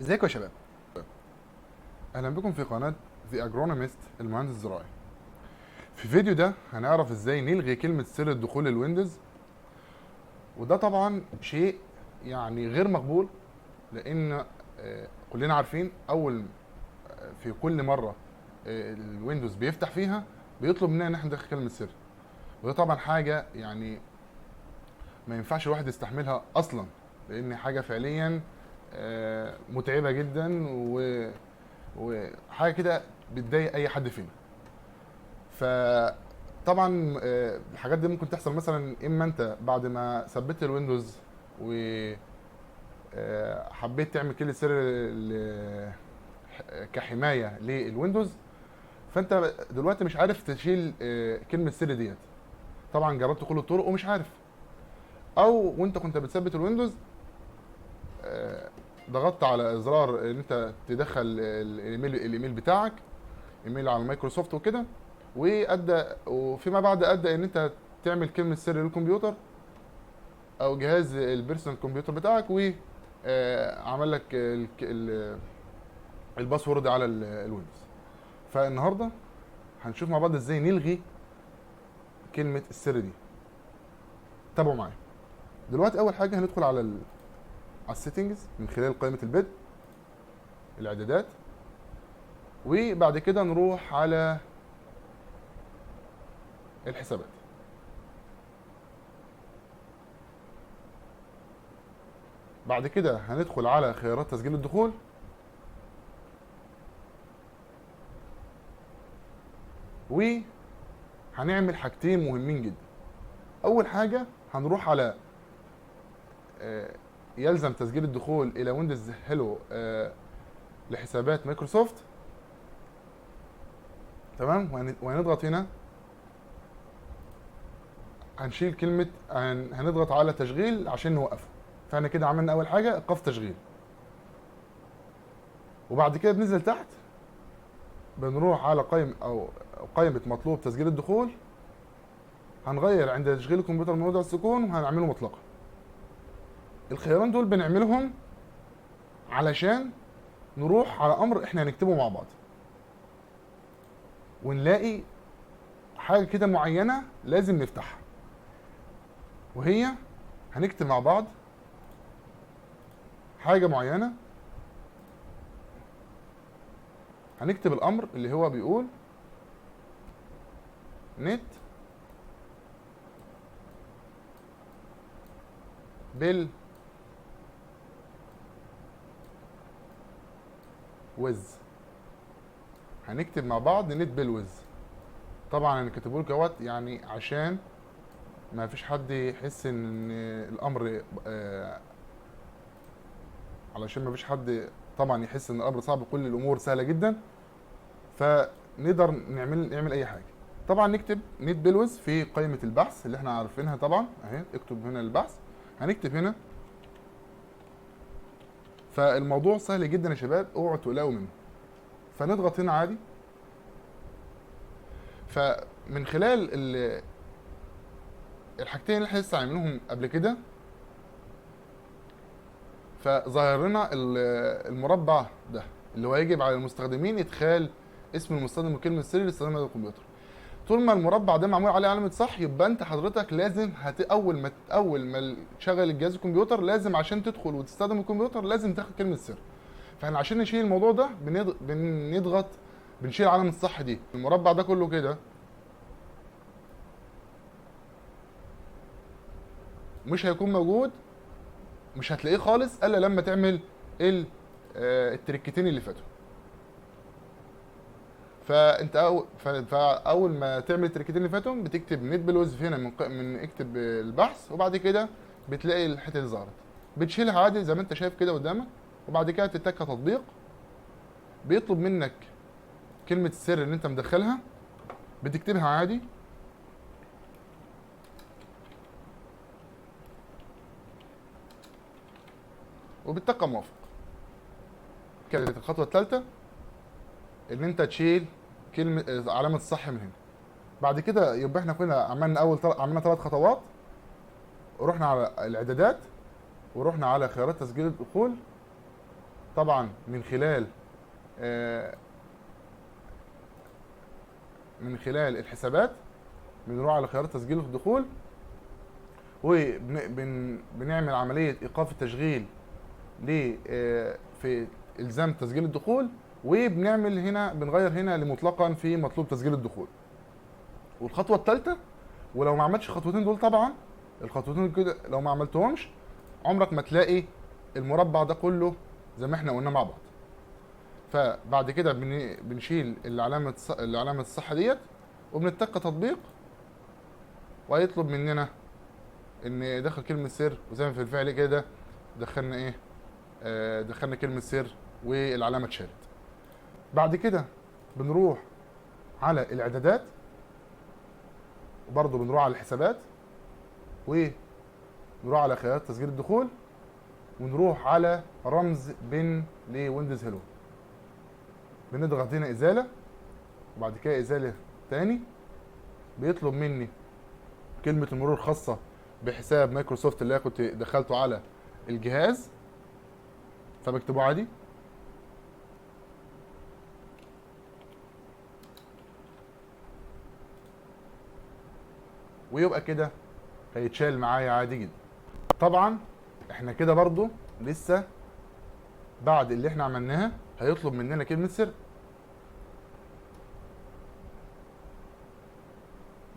ازيكم يا شباب. اهلا بكم في قناه The Agronomist المهندس الزراعي. في الفيديو ده هنعرف ازاي نلغي كلمه سر الدخول للويندوز، وده طبعا شيء يعني غير مقبول، لان كلنا عارفين اول في كل مره الويندوز بيفتح فيها بيطلب مننا ان احنا ندخل كلمه سر، وده طبعا حاجه يعني ما ينفعش الواحد يستحملها اصلا، لان حاجه فعليا متعبه جدا وحاجه كده بتضايق اي حد فينا. فطبعا الحاجات دي ممكن تحصل مثلا اما انت بعد ما ثبت الويندوز و حبيت تعمل كل سر كحمايه للويندوز، فانت دلوقتي مش عارف تشيل كلمه سر ديت. طبعا جربت كل الطرق ومش عارف، او وانت كنت بتثبت الويندوز ضغطت على زرار ان انت تدخل الايميل بتاعك، ايميل على مايكروسوفت وكده، وفيما بعد ادى ان انت تعمل كلمه سر للكمبيوتر او جهاز البيرسونال كمبيوتر بتاعك، و عمل لك الباسورد على الويندوز. فالنهارده هنشوف مع بعض ازاي نلغي كلمه السر دي. تابعوا معايا. دلوقتي اول حاجه هندخل على السيتنجز من خلال قائمه البدء، الاعدادات، وبعد كده نروح على الحسابات. بعد كده هندخل على خيارات تسجيل الدخول، وهنعمل حاجتين مهمين جدا. اول حاجه هنروح على يلزم تسجيل الدخول الى ويندوز هيلو لحسابات مايكروسوفت. تمام، وهنضغط هنا، هنشيل كلمه هنضغط على تشغيل عشان نوقفه. فاحنا كده عملنا اول حاجه ايقاف تشغيل. وبعد كده بننزل تحت، بنروح على قائمه مطلوب تسجيل الدخول، هنغير عند تشغيل الكمبيوتر من وضع السكون وهنعمله مطلقا. الخيارين دول بنعملهم علشان نروح على امر احنا هنكتبه مع بعض، ونلاقي حاجه كده معينه لازم نفتحها، وهي هنكتب مع بعض حاجه معينه. هنكتب الامر اللي هو بيقول نت بال ويز. هنكتب مع بعض نت بالويز. طبعا انا كاتبه لك اهوت يعني عشان ما فيش حد يحس ان الامر علشان ما فيش حد طبعا يحس ان الامر صعب. كل الامور سهله جدا، فنقدر نعمل اي حاجه. طبعا نكتب نت بالويز في قائمه البحث اللي احنا عارفينها طبعا اهي. اكتب هنا البحث، هنكتب هنا. فالموضوع سهل جدا يا شباب، اوعوا تقلقوا منه. فنضغط هنا عادي. فمن خلال الحاجتين اللي احنا لسه عاملينهم قبل كده، فظهر لنا المربع ده اللي هو يجب على المستخدمين ادخال اسم المستخدم وكلمه سر لاستخدام الكمبيوتر. طول ما المربع ده معمول عليه علامه صح، يبقى انت حضرتك لازم اول ما تشغل الجهاز الكمبيوتر، لازم عشان تدخل وتستخدم الكمبيوتر لازم تاخد كلمه سر. فاحنا عشان نشيل الموضوع ده بنضغط، بنشيل علامه الصح دي. المربع ده كله كده مش هيكون موجود، مش هتلاقيه خالص الا لما تعمل التريكتين اللي فاتوا. فانت فاول ما تعمل التريكتين اللي فاتوا بتكتب نت بالويز هنا من اكتب البحث، وبعد كده بتلاقي الحته اللي ظهرت بتشيلها عادي زي ما انت شايف كده قدامك. وبعد كده تتك تطبيق بيطلب منك كلمه السر اللي انت مدخلها، بتكتبها عادي. وبتتك موافق. كانت الخطوه الثالثه ان انت تشيل كلمه علامه الصح من هنا. بعد كده يبقى احنا كنا عملنا 3 خطوات. رحنا على الاعدادات، ورحنا على خيارات تسجيل الدخول، طبعا من خلال الحسابات بنروح على خيار تسجيل الدخول، وبنعمل عمليه ايقاف التشغيل في الزام تسجيل الدخول، وبنعمل هنا بنغير هنا لمطلقا في مطلوب تسجيل الدخول. والخطوه الثالثه، ولو ما عملتش الخطوتين دول طبعا، الخطوتين كده لو ما عملتهمش عمرك ما تلاقي المربع ده كله زي ما احنا قلنا مع بعض. فبعد كده بنشيل العلامه الصح ديت، وبنتك تطبيق، وهيطلب مننا ان دخل كلمه سر، وزي ما في الفعل كده دخلنا ايه، دخلنا كلمه سر والعلامه اتشالت. بعد كده بنروح على الاعدادات، وبرضه بنروح على الحسابات، ونروح على خيارات تسجيل الدخول، ونروح على رمز بن لويندوز هيلو. بنضغط هنا ازاله، وبعد كده ازاله تاني. بيطلب مني كلمه المرور الخاصه بحساب مايكروسوفت اللي كنت دخلته على الجهاز، فبكتبه عادي. ويبقى كده هيتشال معايا عادي جدا. طبعا احنا كده برضو لسه بعد اللي احنا عملناها هيطلب مننا كلمة سر.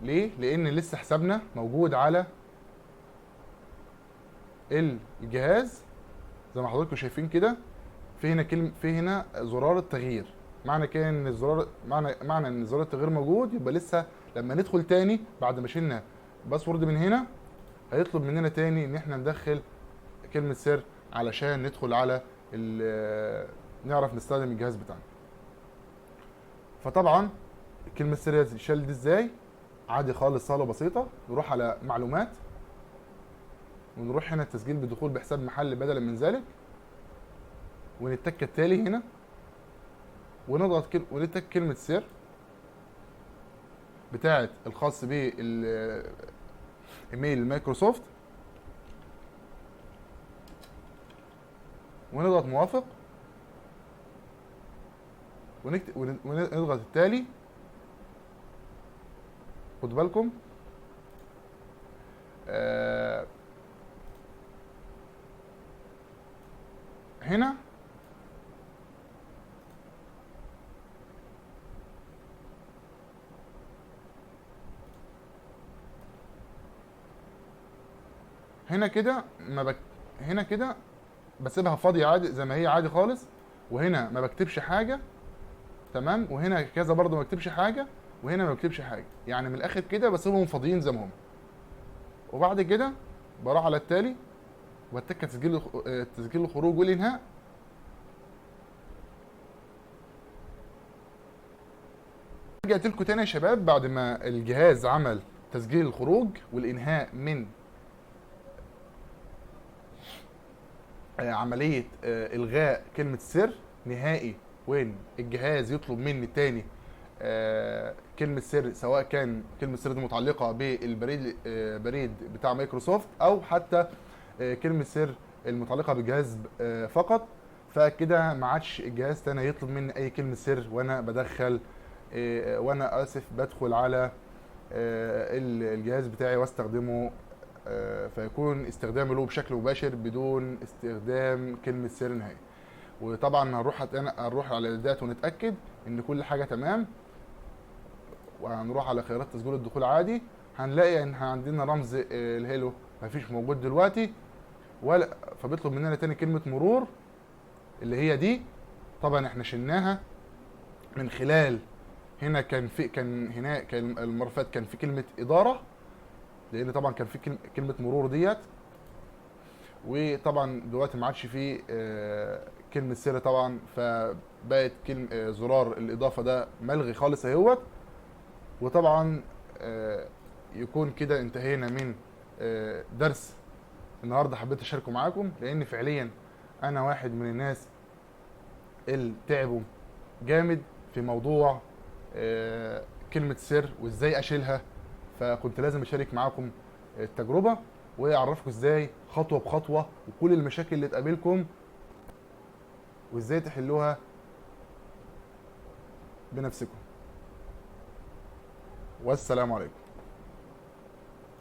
ليه؟ لان لسه حسابنا موجود على الجهاز زي ما حضراتكم شايفين كده. في هنا زرار التغيير. معنى كده ان معنى ان زرار التغيير موجود، يبقى لسه لما ندخل تاني بعد ما شلنا باسورد من هنا هيطلب مننا تاني ان احنا ندخل كلمة سر علشان ندخل على نعرف نستخدم الجهاز بتاعنا. فطبعا كلمة سر تتشال دي ازاي؟ عادي خالص، سهلة وبسيطة. نروح على معلومات، ونروح هنا تسجيل بدخول بحساب محلي بدلا من ذلك، ونتك التالي هنا، ونتك كلمة سر بتاعت الخاص بالايميل مايكروسوفت، ونضغط موافق، ونضغط التالي. خدوا بالكم هنا هنا كده بسيبها فاضيه عادي زي ما هي عادي خالص، وهنا ما بكتبش حاجه، تمام، وهنا كذا برضو ما بكتبش حاجه، وهنا ما بكتبش حاجه. يعني من الاخر كده بسيبهم فاضيين زي ما هم. وبعد كده بروح على التالي، وبتك تسجيل الخروج والانهاء. رجعت لكم تاني يا شباب بعد ما الجهاز عمل تسجيل الخروج والانهاء من عمليه الغاء كلمه سر نهائي، وين الجهاز يطلب مني تاني كلمه سر، سواء كان كلمه سر دي متعلقه بريد بتاع مايكروسوفت، او حتى كلمه سر المتعلقه بالجهاز فقط. فكده ما عادش الجهاز تاني يطلب مني اي كلمه سر وانا بدخل وانا بدخل على الجهاز بتاعي واستخدمه، فيكون استخدامه له بشكل مباشر بدون استخدام كلمه سر نهائي. وطبعا هنروح على الاعدادات ونتاكد ان كل حاجه تمام، وهنروح على خيارات تسجيل الدخول عادي. هنلاقي ان عندنا رمز الهيلو مفيش موجود دلوقتي، ولا فبيطلب مننا تاني كلمه مرور اللي هي دي. طبعا احنا شلناها من خلال هنا كان المره اللي فاتت كان في كلمه اداره، لان طبعا كان في كلمه مرور ديت. وطبعا دلوقتي ما عادش في كلمه سر طبعا، فبقت زرار الاضافه ده ملغي خالص اهوت. وطبعا يكون كده انتهينا من درس النهارده. حبيت اشاركه معاكم لان فعليا انا واحد من الناس اللي تعبوا جامد في موضوع كلمة سر وازاي اشيلها، فكنت لازم اشارك معاكم التجربة واعرفكم ازاي خطوة بخطوة وكل المشاكل اللي تقابلكم وازاي تحلوها بنفسكم. والسلام عليكم.